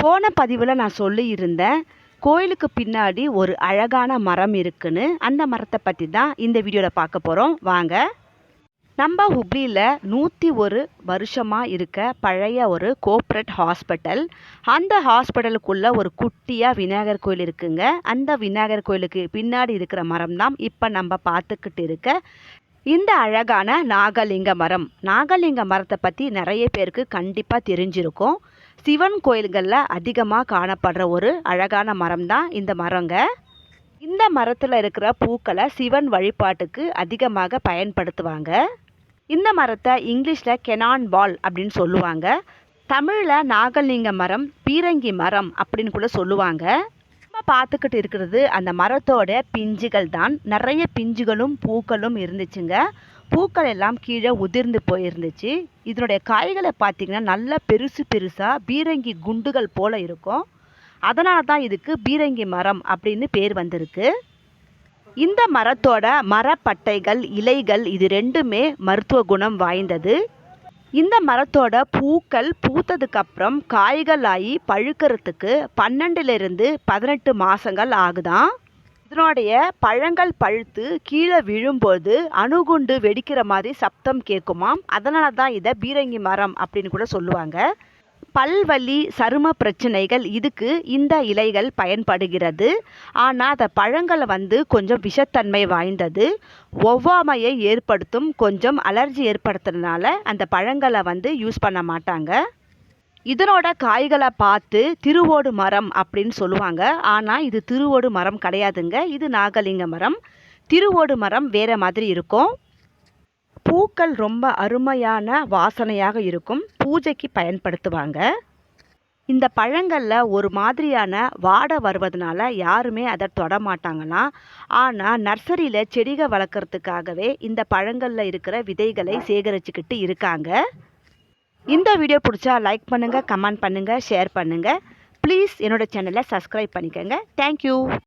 போன பதிவில் நான் சொல்லியிருந்தேன் கோயிலுக்கு பின்னாடி ஒரு அழகான மரம் இருக்குன்னு. அந்த மரத்தை பற்றி தான் இந்த வீடியோவில் பார்க்க போகிறோம். வாங்க. நம்ம ஹுப்ளியில் 101 வருஷமாக இருக்க பழைய ஒரு கோஆப்ரேட் ஹாஸ்பிட்டல். அந்த ஹாஸ்பிட்டலுக்குள்ளே ஒரு குட்டியாக விநாயகர் கோயில் இருக்குங்க. அந்த விநாயகர் கோயிலுக்கு பின்னாடி இருக்கிற மரம் தான் இப்போ நம்ம பார்த்துக்கிட்டு இருக்க இந்த அழகான நாகலிங்க மரம். நாகலிங்க மரத்தை பற்றி நிறைய பேருக்கு கண்டிப்பாக தெரிஞ்சிருக்கும். சிவன் கோயில்களில் அதிகமாக காணப்படுற ஒரு அழகான மரம் தான் இந்த மரங்க. இந்த மரத்தில் இருக்கிற பூக்களை சிவன் வழிபாட்டுக்கு அதிகமாக பயன்படுத்துவாங்க. இந்த மரத்தை இங்கிலீஷில் கெனான் பால் அப்படின்னு சொல்லுவாங்க. தமிழில் நாகலிங்க மரம், பீரங்கி மரம் அப்படின்னு கூட சொல்லுவாங்க. நம்ம பார்த்துக்கிட்டு இருக்கிறது அந்த மரத்தோட பிஞ்சுகள் தான். நிறைய பிஞ்சுகளும் பூக்களும் இருந்துச்சுங்க. பூக்கள் எல்லாம் கீழே உதிர்ந்து போயிருந்துச்சு. இதனுடைய காய்களை பார்த்தீங்கன்னா நல்லா பெருசு பெருசாக பீரங்கி குண்டுகள் போல் இருக்கும். அதனால தான் இதுக்கு பீரங்கி மரம் அப்படின்னு பேர் வந்திருக்கு. இந்த மரத்தோட மரப்பட்டைகள், இலைகள் இது ரெண்டுமே மருத்துவ குணம் வாய்ந்தது. இந்த மரத்தோட பூக்கள் பூத்ததுக்கப்புறம் காய்கள் ஆகி பழுக்கிறதுக்கு 12லிருந்து 18 மாதங்கள் ஆகுதான். இதனுடைய பழங்கள் பழுத்து கீழே விழும்போது அணுகுண்டு வெடிக்கிற மாதிரி சப்தம் கேட்குமாம். அதனால தான் இதை பீரங்கி மரம் அப்படின்னு கூட சொல்லுவாங்க. பல்வலி, சரும பிரச்சனைகள் இதுக்கு இந்த இலைகள் பயன்படுகிறது. ஆனால் அந்த பழங்களை கொஞ்சம் விஷத்தன்மை வாய்ந்தது. ஒவ்வாமையை ஏற்படுத்தும், கொஞ்சம் அலர்ஜி ஏற்படுத்துறதுனால அந்த பழங்களை யூஸ் பண்ண மாட்டாங்க. இதனோட காய்களை பார்த்து திருவோடு மரம் அப்படின்னு சொல்லுவாங்க. ஆனால் இது திருவோடு மரம் கிடையாதுங்க. இது நாகலிங்க மரம். திருவோடு மரம் வேற மாதிரி இருக்கும். பூக்கள் ரொம்ப அருமையான வாசனையாக இருக்கும். பூஜைக்கு பயன்படுத்துவாங்க. இந்த பழங்களில் ஒரு மாதிரியான வாடை வருவதனால யாருமே அதை தொட மாட்டாங்களாம். ஆனால் நர்சரியில் செடிகள் வளர்க்குறதுக்காகவே இந்த பழங்களில் இருக்கிற விதைகளை சேகரிச்சுக்கிட்டு இருக்காங்க. இந்த வீடியோ பிடிச்சா லைக் பண்ணுங்கள், கமெண்ட் பண்ணுங்கள், ஷேர் பண்ணுங்கள். ப்ளீஸ் என்னோட சேனலை சப்ஸ்கிரைப் பண்ணிக்கோங்க. தேங்க்யூ.